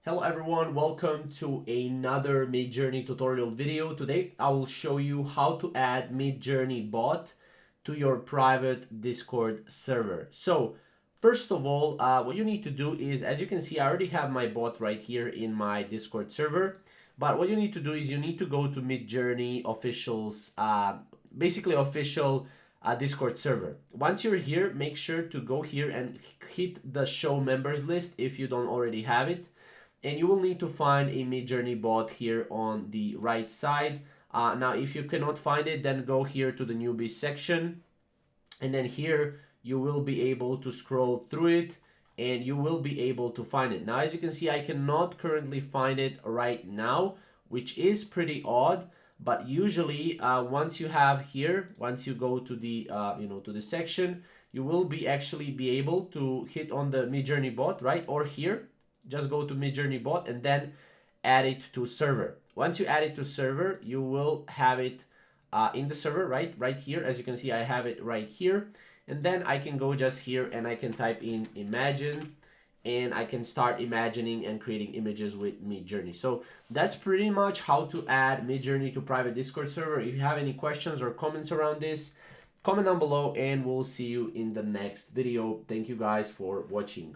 Hello everyone, welcome to another Midjourney tutorial video. Today I will show you how to add Midjourney bot to your private Discord server. So first of all, what you need to do is, as you can see, I already have my bot right here in my Discord server. But what you need to do is you need to go to Midjourney officials, basically official Discord server. Once you're here, make sure to go here and hit the show members list if you don't already have it. And you will need to find a Midjourney bot here on the right side. Now, if you cannot find it, then go here to the newbies section. And then here, you will be able to scroll through it and you will be able to find it. Now, as you can see, I cannot currently find it right now, which is pretty odd. But usually, once you have here, once you go to the, to the section, you will be actually be able to hit on the Midjourney bot, right? Or here. Just go to Midjourney bot and then add it to server. Once you add it to server, you will have it in the server, right here. As you can see, I have it right here. And then I can go just here and I can type in imagine and I can start imagining and creating images with Midjourney. So that's pretty much how to add Midjourney to private Discord server. If you have any questions or comments around this, comment down below and we'll see you in the next video. Thank you guys for watching.